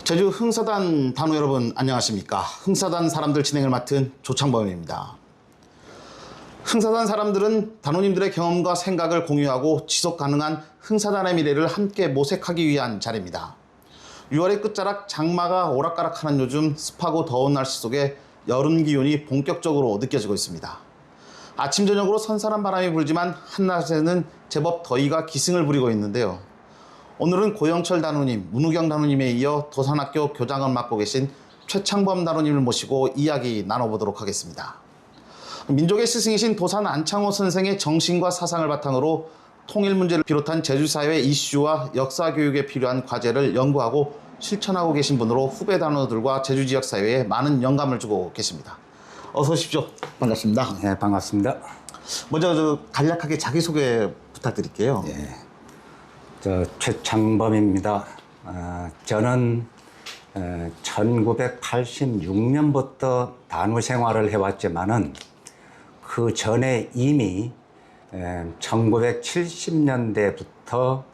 제주 흥사단 단원 여러분 안녕하십니까. 흥사단 사람들 진행을 맡은 조창범입니다. 흥사단 사람들은 단원님들의 경험과 생각을 공유하고 지속 가능한 흥사단의 미래를 함께 모색하기 위한 자리입니다. 6월의 끝자락 장마가 오락가락하는 요즘 습하고 더운 날씨 속에 여름 기온이 본격적으로 느껴지고 있습니다. 아침 저녁으로 선선한 바람이 불지만 한낮에는 제법 더위가 기승을 부리고 있는데요. 오늘은 고영철 단원님, 문우경 단원님에 이어 도산학교 교장을 맡고 계신 최창범 단원님을 모시고 이야기 나눠보도록 하겠습니다. 민족의 스승이신 도산 안창호 선생의 정신과 사상을 바탕으로 통일 문제를 비롯한 제주사회 이슈와 역사 교육에 필요한 과제를 연구하고 실천하고 계신 분으로 후배 단원들과 제주 지역 사회에 많은 영감을 주고 계십니다. 어서 오십시오. 반갑습니다. 네, 반갑습니다. 먼저 간략하게 자기소개 부탁드릴게요. 네, 저 최창범입니다. 저는 1986년부터 단원 생활을 해왔지만은 그 전에 이미 1970년대부터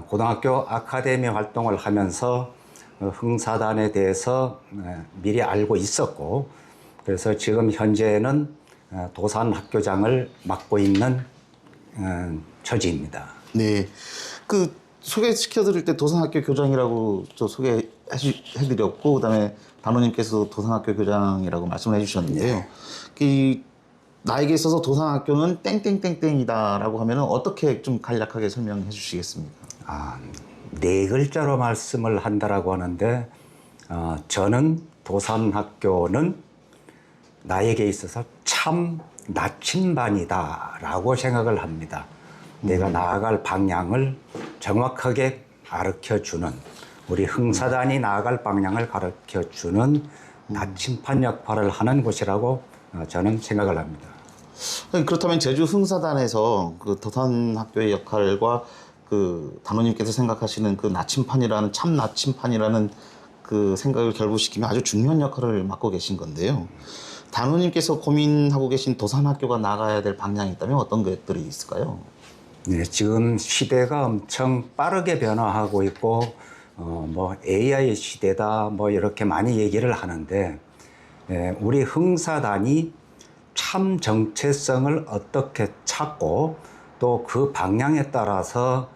고등학교 아카데미 활동을 하면서 흥사단에 대해서 미리 알고 있었고, 그래서 지금 현재는 도산 학교장을 맡고 있는 처지입니다. 네, 그 소개시켜드릴 때 도산학교 교장이라고 저 소개해드렸고, 그다음에 단원님께서 도산학교 교장이라고 말씀을 해주셨는데요. 네. 그 나에게 있어서 도산학교는 땡땡땡땡이다라고 하면은 어떻게 좀 간략하게 설명해 주시겠습니까? 네 글자로 말씀을 한다라고 하는데, 저는 도산학교는 나에게 있어서 참 나침반이다라고 생각을 합니다. 내가 나아갈 방향을 정확하게 가르쳐주는, 우리 흥사단이 나아갈 방향을 가르쳐주는 나침반 역할을 하는 곳이라고 저는 생각을 합니다. 그렇다면 제주 흥사단에서 그 도산학교의 역할과 그 단원님께서 생각하시는 그 나침판이라는 참 나침판이라는 그 생각을 결부시키면 아주 중요한 역할을 맡고 계신 건데요. 단원님께서 고민하고 계신 도산학교가 나가야 될 방향이 있다면 어떤 것들이 있을까요? 네, 지금 시대가 엄청 빠르게 변화하고 있고, AI 시대다, 이렇게 많이 얘기를 하는데, 우리 흥사단이 참 정체성을 어떻게 찾고 또 그 방향에 따라서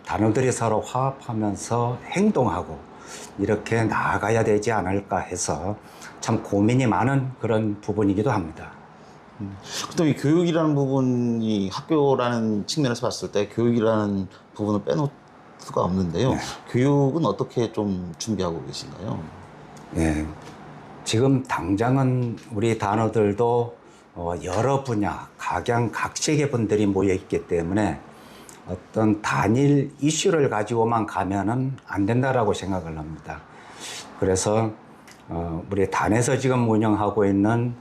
단원들이 서로 화합하면서 행동하고 이렇게 나아가야 되지 않을까 해서 참 고민이 많은 그런 부분이기도 합니다. 그다음에 이 교육이라는 부분이 학교라는 측면에서 봤을 때 교육이라는 부분을 빼놓을 수가 없는데요. 네. 교육은 어떻게 좀 준비하고 계신가요? 네, 지금 당장은 우리 단원들도 여러 분야, 각양각색의 분들이 모여 있기 때문에 어떤 단일 이슈를 가지고만 가면은 안 된다라고 생각을 합니다. 그래서 우리 단에서 지금 운영하고 있는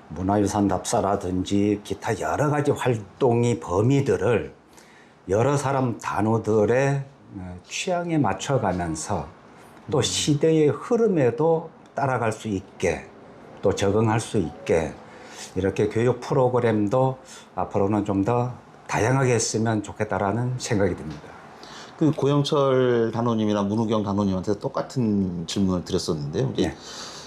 문화유산 답사라든지 기타 여러 가지 활동의 범위들을 여러 사람 단원들의 취향에 맞춰가면서 또 시대의 흐름에도 따라갈 수 있게 또 적응할 수 있게 이렇게 교육 프로그램도 앞으로는 좀 더 다양하게 했으면 좋겠다라는 생각이 듭니다. 그 고영철 단원님이나 문우경 단원님한테 똑같은 질문을 드렸었는데요. 네.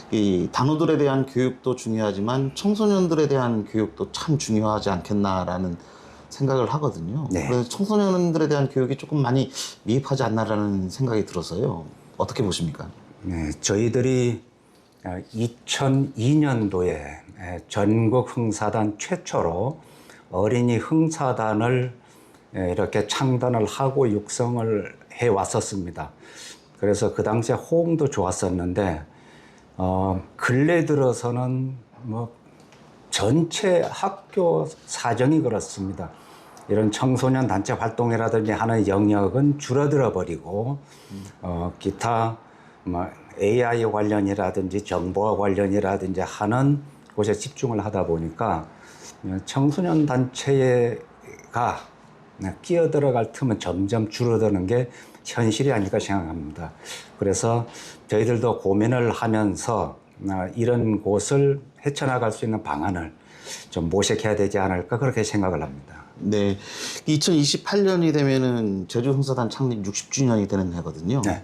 이 단원들에 대한 교육도 중요하지만 청소년들에 대한 교육도 참 중요하지 않겠나라는 생각을 하거든요. 네. 그래서 청소년들에 대한 교육이 조금 많이 미흡하지 않나라는 생각이 들어서요. 어떻게 보십니까? 네, 저희들이 2002년도에 전국 흥사단 최초로 어린이 흥사단을 이렇게 창단을 하고 육성을 해 왔었습니다. 그래서 그 당시에 호응도 좋았었는데 근래 들어서는 전체 학교 사정이 그렇습니다. 이런 청소년 단체 활동이라든지 하는 영역은 줄어들어 버리고 기타 AI 관련이라든지 정보와 관련이라든지 하는 곳에 집중을 하다 보니까 청소년 단체가 끼어들어갈 틈은 점점 줄어드는 게 현실이 아닐까 생각합니다. 그래서 저희들도 고민을 하면서 이런 곳을 헤쳐나갈 수 있는 방안을 좀 모색해야 되지 않을까 그렇게 생각을 합니다. 네, 2028년이 되면은 제주 흥사단 창립 60주년이 되는 해거든요. 네.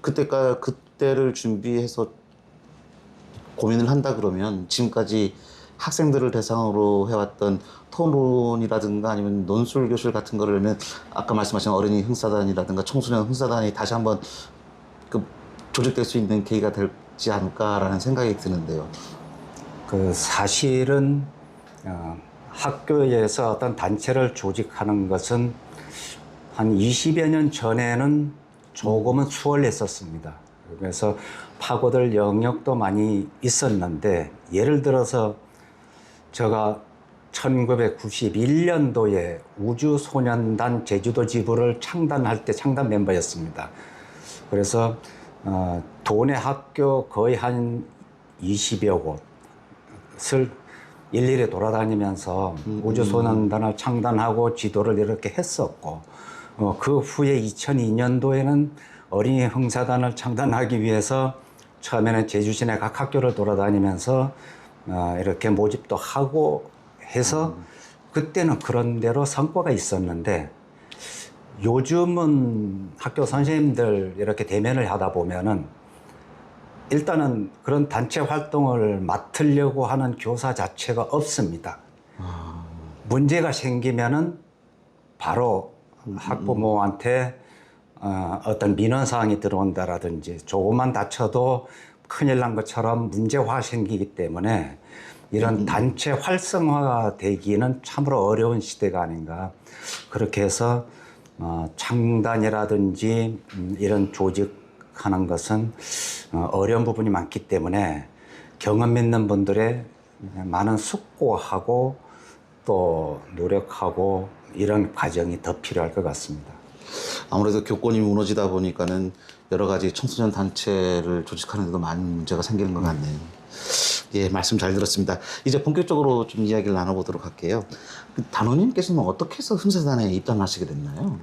그때를 준비해서 고민을 한다 그러면 지금까지 학생들을 대상으로 해왔던 토론이라든가 아니면 논술 교실 같은 거를 하면 아까 말씀하신 어린이 흥사단이라든가 청소년 흥사단이 다시 한번 그 조직될 수 있는 계기가 되지 않을까라는 생각이 드는데요. 그 사실은 학교에서 어떤 단체를 조직하는 것은 한 20여 년 전에는 조금은 수월했었습니다. 그래서 파고들 영역도 많이 있었는데, 예를 들어서 제가 1991년도에 우주소년단 제주도 지부를 창단할 때 창단 멤버였습니다. 그래서 도내 학교 거의 한 20여 곳을 일일이 돌아다니면서 우주소년단을 창단하고 지도를 이렇게 했었고, 그 후에 2002년도에는 어린이 흥사단을 창단하기 위해서 처음에는 제주 시내 각 학교를 돌아다니면서 이렇게 모집도 하고 해서 그때는 그런 대로 성과가 있었는데, 요즘은 학교 선생님들 이렇게 대면을 하다 보면은 일단은 그런 단체 활동을 맡으려고 하는 교사 자체가 없습니다. 문제가 생기면은 바로 학부모한테 어떤 민원사항이 들어온다라든지, 조금만 다쳐도 큰일 난 것처럼 문제화 생기기 때문에 이런 단체 활성화가 되기는 참으로 어려운 시대가 아닌가. 그렇게 해서 창단이라든지 이런 조직하는 것은 어려운 부분이 많기 때문에 경험 있는 분들의 많은 숙고하고 또 노력하고 이런 과정이 더 필요할 것 같습니다. 아무래도 교권이 무너지다 보니까는 여러 가지 청소년 단체를 조직하는 데도 많은 문제가 생기는 것 같네요. 예, 말씀 잘 들었습니다. 이제 본격적으로 좀 이야기를 나눠보도록 할게요. 단원님께서는 어떻게 해서 흥사단에 입단하시게 됐나요?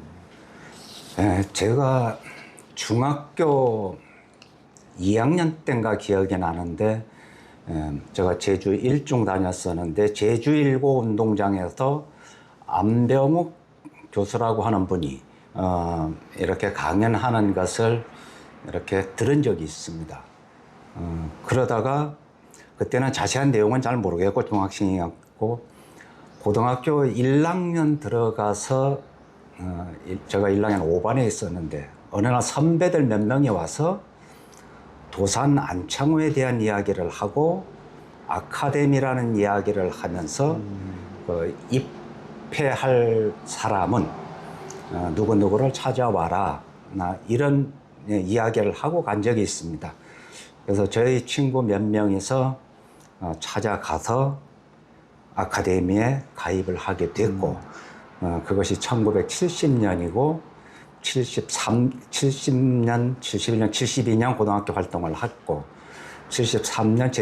제가 중학교 2학년 때인가 기억이 나는데, 제가 제주 1중 다녔었는데 제주 1고 운동장에서 안병욱 교수라고 하는 분이 이렇게 강연하는 것을 이렇게 들은 적이 있습니다. 그러다가 그때는 자세한 내용은 잘 모르겠고 중학생이었고, 고등학교 1학년 들어가서 제가 1학년 5반에 있었는데 어느 날 선배들 몇 명이 와서 도산 안창호에 대한 이야기를 하고 아카데미라는 이야기를 하면서 입회할 사람은 누구누구를 찾아와라, 이런 이야기를 하고 간 적이 있습니다. 그래서 저희 친구 몇 명이서 찾아가서 아카데미에 가입을 하게 됐고, 그것이 1970년이고 70년, 71년, 72년 고등학교 활동을 했고, 73년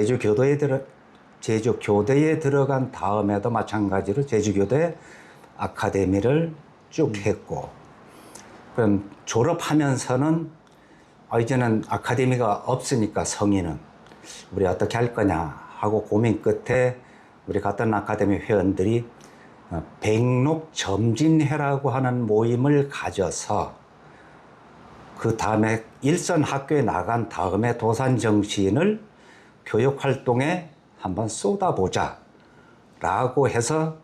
제주교대에 들어간 다음에도 마찬가지로 제주교대 아카데미를 쭉 했고, 그럼 졸업하면서는 이제는 아카데미가 없으니까 성인은 우리 어떻게 할 거냐 하고 고민 끝에 우리 같은 아카데미 회원들이 백록점진회라고 하는 모임을 가져서, 그 다음에 일선 학교에 나간 다음에 도산정신을 교육활동에 한번 쏟아보자 라고 해서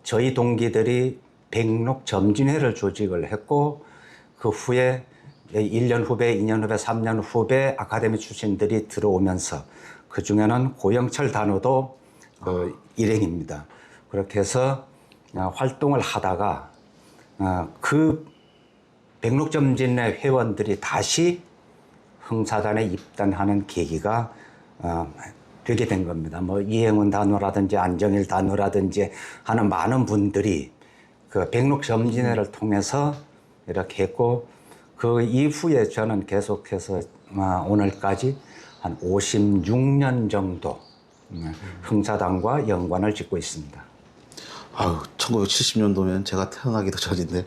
저희 동기들이 백록점진회를 조직을 했고, 그 후에 1년 후배, 2년 후배, 3년 후배 아카데미 출신들이 들어오면서 그 중에는 고영철 단우도 일행입니다. 그렇게 해서 활동을 하다가 그 백록점진회 회원들이 다시 흥사단에 입단하는 계기가 되게 된 겁니다. 뭐 이행훈 단우라든지 안정일 단우라든지 하는 많은 분들이 그 백록점진회를 통해서 이렇게 했고, 그 이후에 저는 계속해서 오늘까지 한 56년 정도 흥사단과 연관을 짓고 있습니다. 1970년도면 제가 태어나기도 전인데.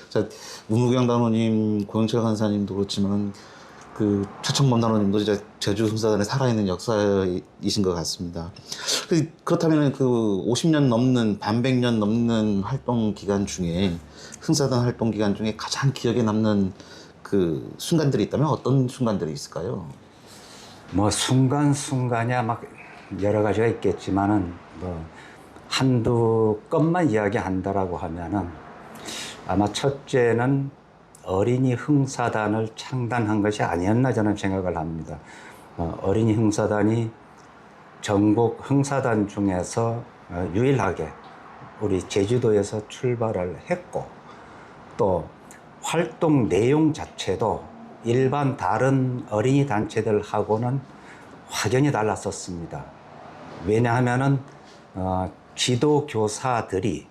자, 문무경 단원님, 고영철 간사님도 그렇지만 그 최청범 단원님도 이제 제주 흥사단에 살아있는 역사이신 것 같습니다. 그렇다면 그 50년 넘는, 반백년 넘는 활동 기간 중에, 흥사단 활동 기간 중에 가장 기억에 남는 그 순간들이 있다면 어떤 순간들이 있을까요? 뭐 순간순간이야 막 여러 가지가 있겠지만은 뭐 한두 건만 이야기한다라고 하면은 아마 첫째는 어린이 흥사단을 창단한 것이 아니었나 저는 생각을 합니다. 어린이 흥사단이 전국 흥사단 중에서 유일하게 우리 제주도에서 출발을 했고 또 활동 내용 자체도 일반 다른 어린이 단체들하고는 확연히 달랐었습니다. 왜냐하면은 지도 교사들이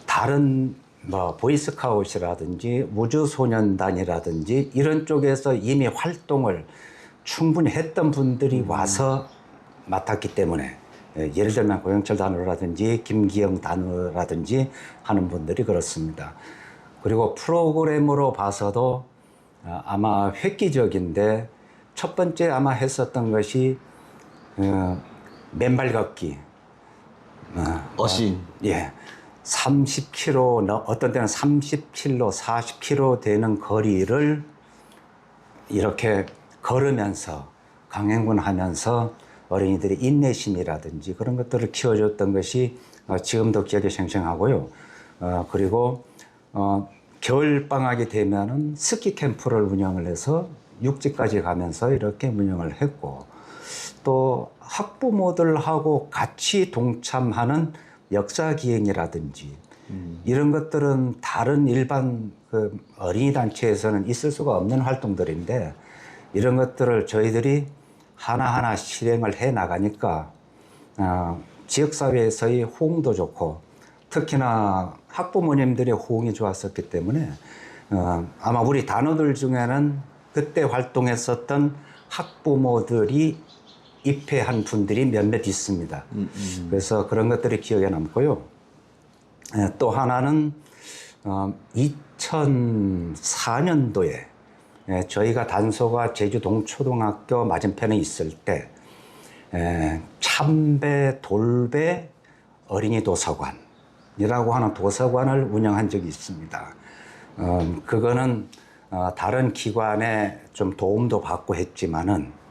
다른 뭐 보이스카웃이라든지 우주소년단이라든지 이런 쪽에서 이미 활동을 충분히 했던 분들이 와서 맡았기 때문에 예를 들면 고영철 단원이라든지 김기영 단원이라든지 하는 분들이 그렇습니다. 그리고 프로그램으로 봐서도 아마 획기적인데 첫 번째 아마 했었던 것이 맨발 걷기. 어신. 예. 30km, 어떤 때는 30km, 40km 되는 거리를 이렇게 걸으면서 강행군 하면서 어린이들의 인내심이라든지 그런 것들을 키워줬던 것이 지금도 기억에 생생하고요. 그리고 겨울방학이 되면은 스키 캠프를 운영을 해서 육지까지 가면서 이렇게 운영을 했고 또 학부모들하고 같이 동참하는 역사기행이라든지 이런 것들은 다른 일반 그 어린이 단체에서는 있을 수가 없는 활동들인데 이런 것들을 저희들이 하나하나 실행을 해 나가니까 지역사회에서의 호응도 좋고 특히나 학부모님들의 호응이 좋았었기 때문에 아마 우리 단원들 중에는 그때 활동했었던 학부모들이 입회한 분들이 몇몇 있습니다. 그래서 그런 것들이 기억에 남고요. 또 하나는 2004년도에 저희가 단소가 제주 동초등학교 맞은편에 있을 때 참배 돌배 어린이 도서관이라고 하는 도서관을 운영한 적이 있습니다. 그거는 다른 기관에 좀 도움도 받고 했지만은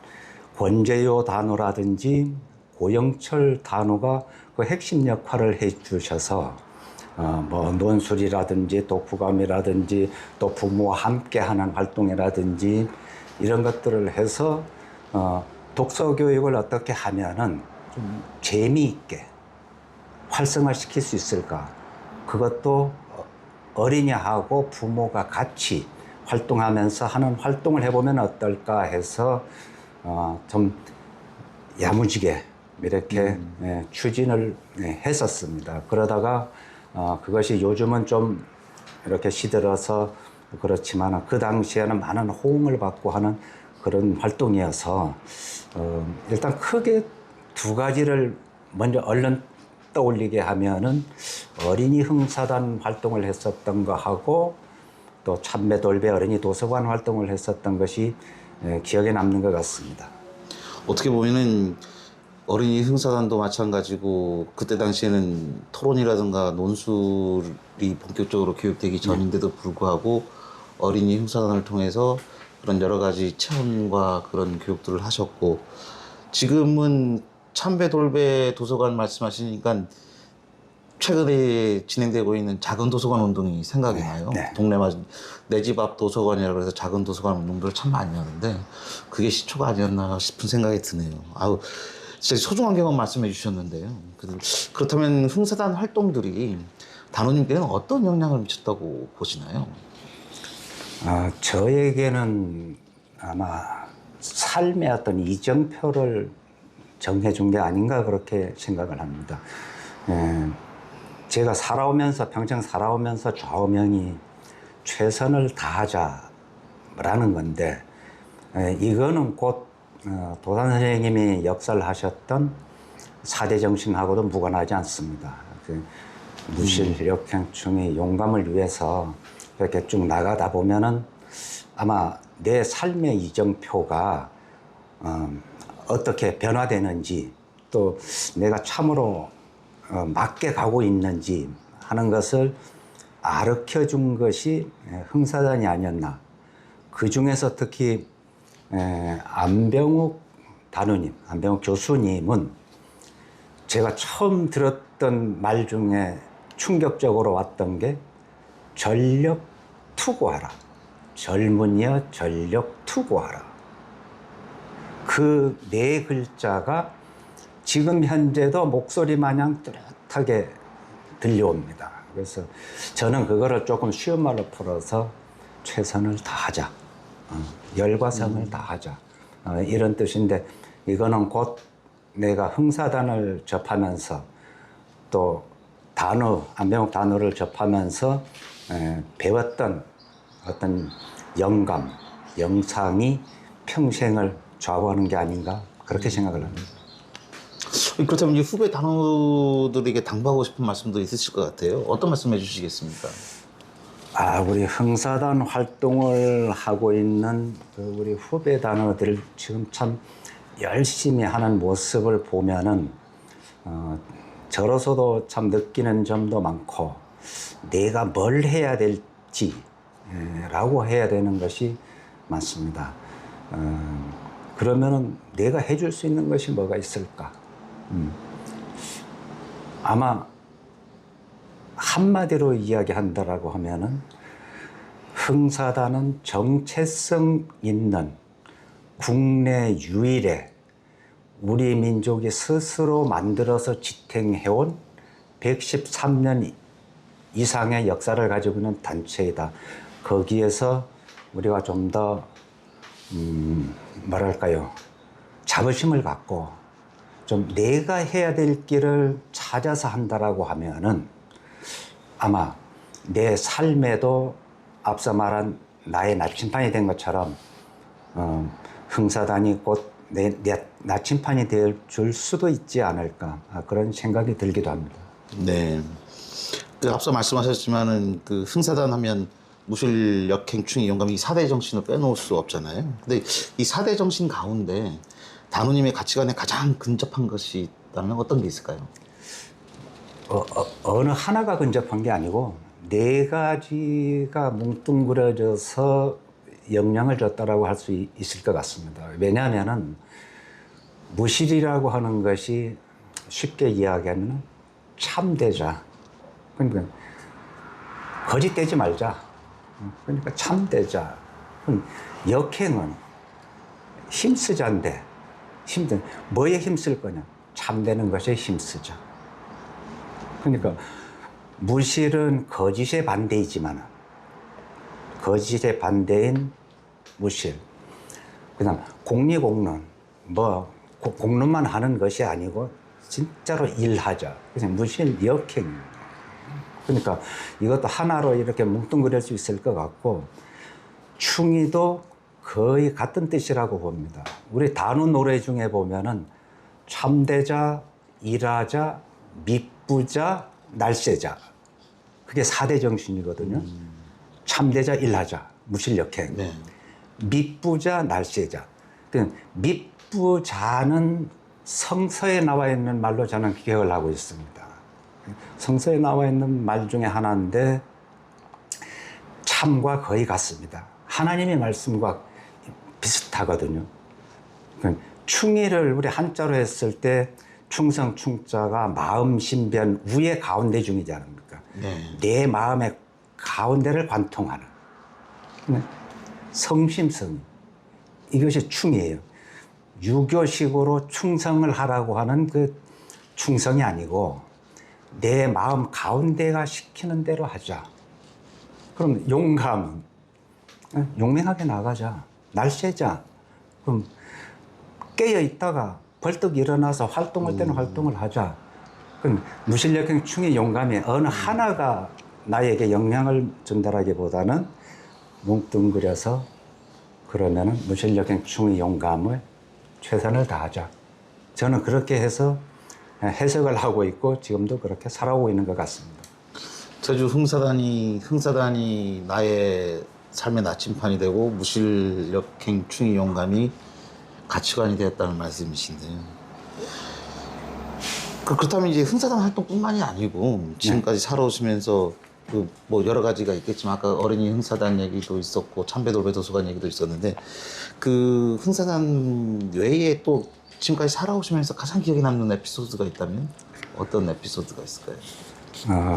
권재요 단호라든지 고영철 단호가 그 핵심 역할을 해 주셔서 뭐 논술이라든지 독후감이라든지 또 부모와 함께 하는 활동이라든지 이런 것들을 해서 독서 교육을 어떻게 하면은 좀 재미있게 활성화시킬 수 있을까? 그것도 어린이하고 부모가 같이 활동하면서 하는 활동을 해보면 어떨까 해서 좀 야무지게 이렇게 추진을 했었습니다. 그러다가 그것이 요즘은 좀 이렇게 시들어서 그렇지만 그 당시에는 많은 호응을 받고 하는 그런 활동이어서 일단 크게 두 가지를 먼저 얼른 떠올리게 하면은 어린이 흥사단 활동을 했었던 거하고 또 참배돌배 어린이 도서관 활동을 했었던 것이 기억에 남는 것 같습니다. 어떻게 보면은 어린이 흥사단도 마찬가지고 그때 당시에는 토론이라든가 논술이 본격적으로 교육되기 전인데도 불구하고 어린이 흥사단을 통해서 그런 여러 가지 체험과 그런 교육들을 하셨고 지금은 참배돌배 도서관 말씀하시니까 최근에 진행되고 있는 작은 도서관 운동이 생각이 나요. 네. 동네마다 내 집 앞 도서관이라고 해서 작은 도서관 운동들을 참 많이 하는데 그게 시초가 아니었나 싶은 생각이 드네요. 아우, 진짜 소중한 경험 말씀해 주셨는데요. 그렇다면 흥사단 활동들이 단원님께는 어떤 영향을 미쳤다고 보시나요? 저에게는 아마 삶의 어떤 이정표를 정해준 게 아닌가 그렇게 생각을 합니다. 제가 평생 살아오면서 좌우명이 최선을 다하자라는 건데 이거는 곧 도산 선생님이 역사를 하셨던 4대 정신하고도 무관하지 않습니다. 무실, 역행충의 용감을 위해서 이렇게 쭉 나가다 보면은 아마 내 삶의 이정표가 어떻게 변화되는지 또 내가 참으로 맞게 가고 있는지 하는 것을 아르켜준 것이 흥사단이 아니었나. 그 중에서 특히 안병욱 단우님, 안병욱 교수님은 제가 처음 들었던 말 중에 충격적으로 왔던 게 전력 투구하라. 젊은이여 전력 투구하라. 그 네 글자가 지금 현재도 목소리 마냥 뚜렷하게 들려옵니다. 그래서 저는 그거를 조금 쉬운 말로 풀어서 최선을 다하자. 열과 성을 다하자. 이런 뜻인데 이거는 곧 내가 흥사단을 접하면서 또 단어, 안병욱 단어를 접하면서 배웠던 어떤 영감, 영상이 평생을 좌우하는 게 아닌가 그렇게 생각을 합니다. 그렇다면 이제 후배 단원들에게 당부하고 싶은 말씀도 있으실 것 같아요. 어떤 말씀 해주시겠습니까? 우리 흥사단 활동을 하고 있는 우리 후배 단어들 지금 참 열심히 하는 모습을 보면은 저로서도 참 느끼는 점도 많고 내가 뭘 해야 될지 라고 해야 되는 것이 많습니다. 그러면은 내가 해줄 수 있는 것이 뭐가 있을까? 아마 한마디로 이야기한다라고 하면은 흥사단은 정체성 있는 국내 유일의 우리 민족이 스스로 만들어서 지탱해온 113년 이상의 역사를 가지고 있는 단체이다. 거기에서 우리가 좀 더 뭐랄까요, 자부심을 갖고 좀 내가 해야 될 길을 찾아서 한다라고 하면은 아마 내 삶에도 앞서 말한 나의 나침판이 된 것처럼 흥사단이 곧 내 나침판이 될 줄 수도 있지 않을까, 그런 생각이 들기도 합니다. 네. 그 앞서 말씀하셨지만은 그 흥사단 하면 무실 역행 충의 영감 이 4대 정신을 빼놓을 수 없잖아요. 근데 이 4대 정신 가운데 단우님의 가치관에 가장 근접한 것이 있다면 어떤 게 있을까요? 어느 하나가 근접한 게 아니고 네 가지가 뭉뚱그려져서 영향을 줬다라고 할 수 있을 것 같습니다. 왜냐하면은 무실이라고 하는 것이 쉽게 이야기하면 참되자. 그러니까 거짓되지 말자. 그러니까 참되자. 역행은 힘쓰자인데 뭐에 힘쓸 거냐? 참되는 것에 힘쓰자. 그러니까 무실은 거짓의 반대이지만 거짓의 반대인 무실. 그다음 공리공론, 뭐 공론만 하는 것이 아니고 진짜로 일하자. 그냥 무실 역행. 그러니까 이것도 하나로 이렇게 뭉뚱그릴 수 있을 것 같고 충의도 거의 같은 뜻이라고 봅니다. 우리 단우 노래 중에 보면은 참되자, 일하자, 미쁘자, 날새자. 그게 4대 정신이거든요. 참되자, 일하자, 무실역행. 네. 미쁘자, 날새자. 미쁘자는 성서에 나와 있는 말로 저는 기억을 하고 있습니다. 성서에 나와 있는 말 중에 하나인데 참과 거의 같습니다. 하나님의 말씀과 비슷하거든요. 충의를 우리 한자로 했을 때 충성 충자가 마음 신변 우의 가운데 중이지 않습니까? 네. 내 마음의 가운데를 관통하는 성심성, 이것이 충이에요. 유교식으로 충성을 하라고 하는 그 충성이 아니고 내 마음 가운데가 시키는 대로 하자. 그럼 용감은 용맹하게 나가자. 날새자. 그럼 깨어 있다가 벌떡 일어나서 활동할 때는 활동을 하자. 그럼 무실력행 충의 용감이 어느 하나가 나에게 영향을 준다라기보다는 뭉뚱그려서 그러면은 무실력행 충의 용감을 최선을 다하자. 저는 그렇게 해서 해석을 하고 있고 지금도 그렇게 살아오고 있는 것 같습니다. 제주 흥사단이 나의 삶의 나침판이 되고 무실력행 충의 용감이 가치관이 되었다는 말씀이신데요. 그렇다면 이제 흥사단 활동뿐만이 아니고 지금까지 살아오시면서 그 뭐 여러 가지가 있겠지만 아까 어린이 흥사단 얘기도 있었고 참배돌배 도서관 얘기도 있었는데 그 흥사단 외에 또 지금까지 살아오시면서 가장 기억에 남는 에피소드가 있다면 어떤 에피소드가 있을까요?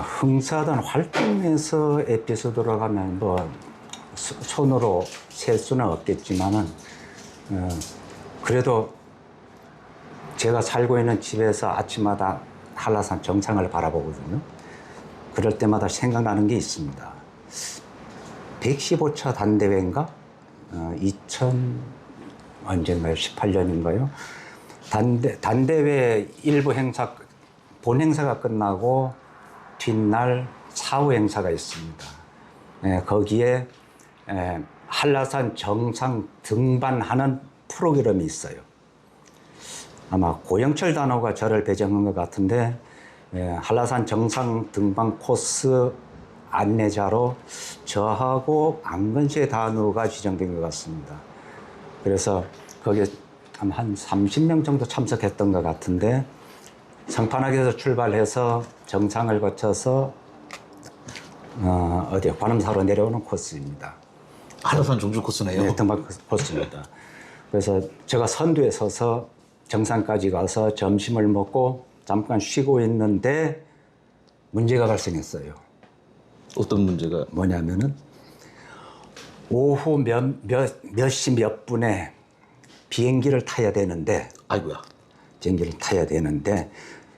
흥사단 활동에서 에피소드로 가면 뭐 손으로 셀 수는 없겠지만은 그래도 제가 살고 있는 집에서 아침마다 한라산 정상을 바라보거든요. 그럴 때마다 생각나는 게 있습니다. 115차 단대회인가? 2000 언젠가요? 18년인가요? 단대회 일부 행사, 본 행사가 끝나고 뒷날 사후 행사가 있습니다. 거기에 한라산 정상 등반하는 프로그램이 있어요. 아마 고영철 단호가 저를 배정한 것 같은데 한라산 정상 등반 코스 안내자로 저하고 안건세 단호가 지정된 것 같습니다. 그래서 거기에 한 30명 정도 참석했던 것 같은데 성판악에서 출발해서 정상을 거쳐서 어디야 관음사로 내려오는 코스입니다. 한라산 종주 코스네요. 네, 등반 코스입니다. 그래서 제가 선두에 서서 정상까지 가서 점심을 먹고 잠깐 쉬고 있는데 문제가 발생했어요. 어떤 문제가? 뭐냐면은 오후 몇 시 몇 분에 비행기를 타야 되는데 아이고야. 비행기를 타야 되는데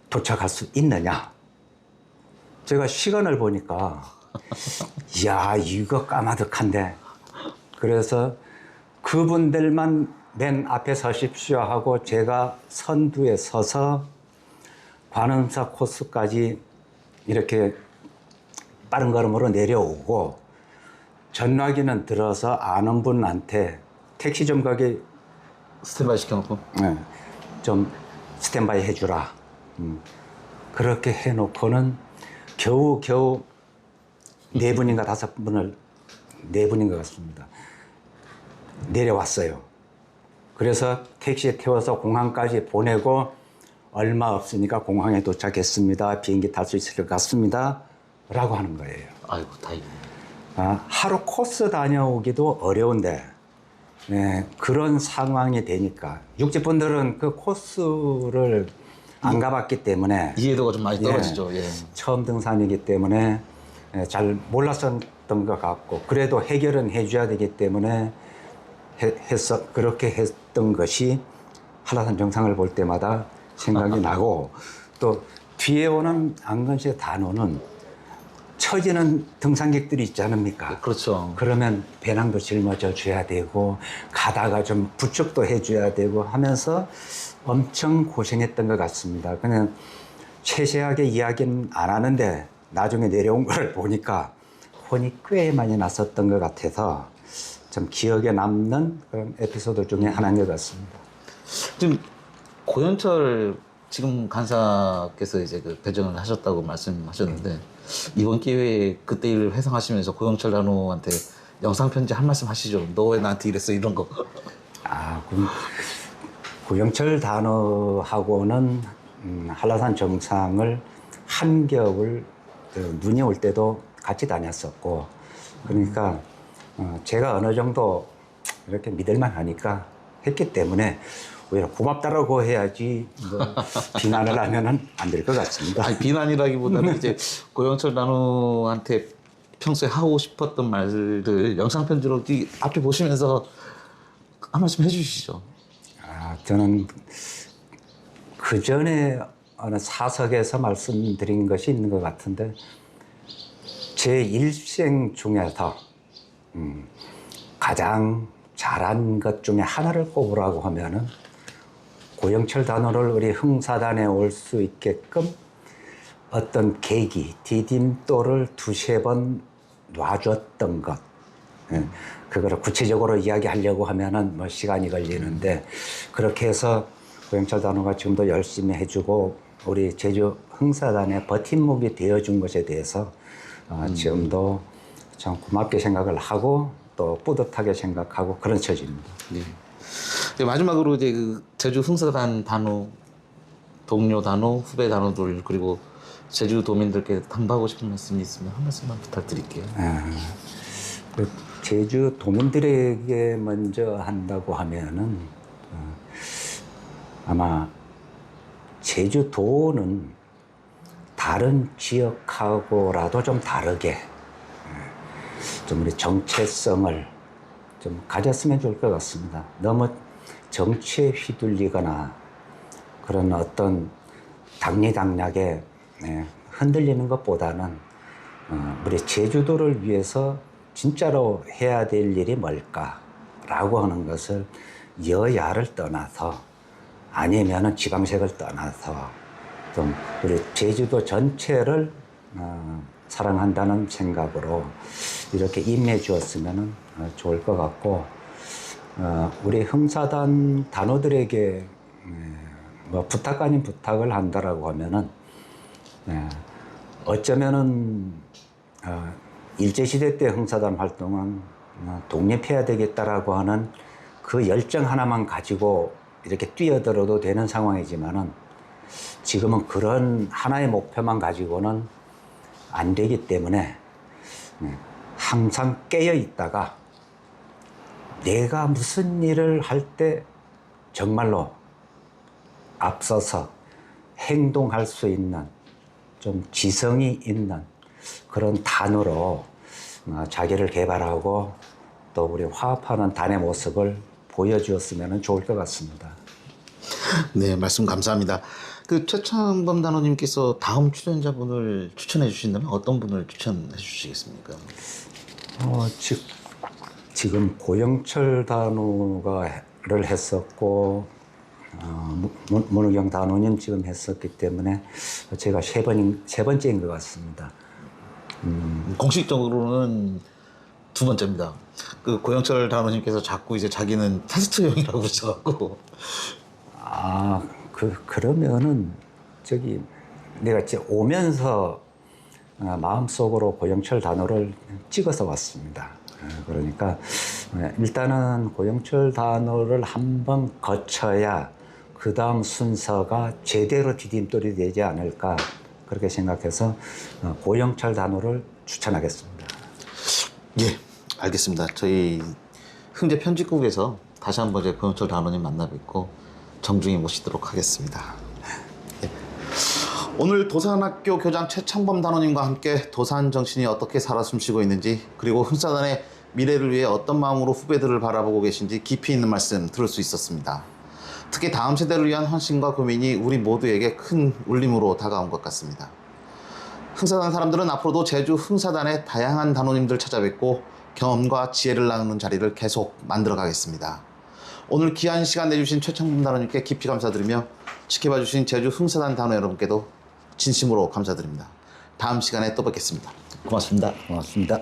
도착할 수 있느냐? 제가 시간을 보니까 야 이거 까마득한데 그래서 그분들만 맨 앞에 서십시오 하고 제가 선두에 서서 관음사 코스까지 이렇게 빠른 걸음으로 내려오고 전화기는 들어서 아는 분한테 택시 좀 거기 스탠바이 시켜놓고. 좀 스탠바이 해주라. 그렇게 해놓고는 겨우 네 분인가 다섯 분을 네 분인 것 같습니다. 내려왔어요. 그래서 택시에 태워서 공항까지 보내고 얼마 없으니까 공항에 도착했습니다. 비행기 탈 수 있을 것 같습니다. 라고 하는 거예요. 아이고 다행이네. 하루 코스 다녀오기도 어려운데 그런 상황이 되니까 육지분들은 그 코스를 안 가봤기 때문에 이해도가 좀 많이 떨어지죠. 예. 처음 등산이기 때문에 잘 몰랐었던 것 같고 그래도 해결은 해줘야 되기 때문에 그렇게 했던 것이 한라산 정상을 볼 때마다 생각이 나고 또 뒤에 오는 안건세 단호는 처지는 등산객들이 있지 않습니까? 그렇죠. 그러면 배낭도 짊어져 줘야 되고 가다가 좀 부축도 해줘야 되고 하면서 엄청 고생했던 것 같습니다. 그냥 세세하게 이야기는 안 하는데 나중에 내려온 걸 보니까 혼이 꽤 많이 났었던 것 같아서 좀 기억에 남는 그런 에피소드 중에 하나인 것 같습니다. 지금 고현철 지금 간사께서 이제 그 배정을 하셨다고 말씀하셨는데 이번 기회에 그때 일을 회상하시면서 고영철 단호한테 영상 편지 한 말씀 하시죠. 너 왜 나한테 이랬어 이런 거. 그럼 고영철 단호하고는 한라산 정상을 한겨울 눈이 올 때도 같이 다녔었고 그러니까 제가 어느 정도 이렇게 믿을만 하니까 했기 때문에 오히려 고맙다라고 해야지 뭐 비난을 하면은 안 될 것 같습니다. 아니, 비난이라기보다는 이제 고영철 단호한테 평소에 하고 싶었던 말들 영상 편지로 앞에 보시면서 한 말씀 해주시죠. 저는 그 전에 어느 사석에서 말씀드린 것이 있는 것 같은데 제 일생 중에서 가장 잘한 것 중에 하나를 꼽으라고 하면은 고영철 단호를 우리 흥사단에 올 수 있게끔 어떤 계기, 디딤돌을 두세 번 놔줬던 것. 그거를 구체적으로 이야기하려고 하면은 뭐 시간이 걸리는데 그렇게 해서 고영철 단호가 지금도 열심히 해주고 우리 제주 흥사단의 버팀목이 되어준 것에 대해서 지금도 참 고맙게 생각을 하고 또 뿌듯하게 생각하고 그런 처지입니다. 네, 마지막으로 이제 그 제주 흥사단 단호, 동료 단호, 후배 단호들 그리고 제주도민들께 당부하고 싶은 말씀이 있으면 한 말씀만 부탁드릴게요. 그 제주 도민들에게 먼저 한다고 하면은 아마 제주도는 다른 지역하고라도 좀 다르게 좀 우리 정체성을 좀 가졌으면 좋을 것 같습니다. 너무 정치에 휘둘리거나 그런 어떤 당리당략에 흔들리는 것보다는 우리 제주도를 위해서 진짜로 해야 될 일이 뭘까라고 하는 것을 여야를 떠나서 아니면은 지방색을 떠나서 좀 우리 제주도 전체를 사랑한다는 생각으로 이렇게 임해 주었으면 좋을 것 같고 우리 흥사단 단원들에게 뭐 부탁 아닌 부탁을 한다라고 하면은 어쩌면은 일제시대 때 흥사단 활동은 독립해야 되겠다라고 하는 그 열정 하나만 가지고 이렇게 뛰어들어도 되는 상황이지만은 지금은 그런 하나의 목표만 가지고는 안 되기 때문에 항상 깨어 있다가 내가 무슨 일을 할 때 정말로 앞서서 행동할 수 있는 좀 지성이 있는 그런 단으로 자기를 개발하고 또 우리 화합하는 단의 모습을 보여주었으면 좋을 것 같습니다. 네, 말씀 감사합니다. 그 최창범 단원님께서 다음 출연자분을 추천해 주신다면 어떤 분을 추천해 주시겠습니까? 지금 고영철 단우가를 했었고 문우경 단우님 지금 했었기 때문에 제가 세 번째인 것 같습니다. 공식적으로는 두 번째입니다. 그 고영철 단원님께서 자꾸 이제 자기는 테스트용이라고 그러셔갖고 그러면은 내가 이제 오면서 마음속으로 고영철 단어를 찍어서 왔습니다. 그러니까 일단은 고영철 단어를 한번 거쳐야 그 다음 순서가 제대로 디딤돌이 되지 않을까 그렇게 생각해서 고영철 단어를 추천하겠습니다. 예, 알겠습니다. 저희 흥재 편집국에서 다시 한번 이제 고영철 단원님 만나 뵙고 정중히 모시도록 하겠습니다. 예. 오늘 도산학교 교장 최창범 단원님과 함께 도산 정신이 어떻게 살아 숨쉬고 있는지 그리고 흥사단의 미래를 위해 어떤 마음으로 후배들을 바라보고 계신지 깊이 있는 말씀 들을 수 있었습니다. 특히 다음 세대를 위한 헌신과 고민이 우리 모두에게 큰 울림으로 다가온 것 같습니다. 흥사단 사람들은 앞으로도 제주 흥사단의 다양한 단원님들 찾아뵙고 경험과 지혜를 나누는 자리를 계속 만들어 가겠습니다. 오늘 귀한 시간 내주신 최창범 단원님께 깊이 감사드리며 지켜봐주신 제주 흥사단 단원 여러분께도 진심으로 감사드립니다. 다음 시간에 또 뵙겠습니다. 고맙습니다. 고맙습니다.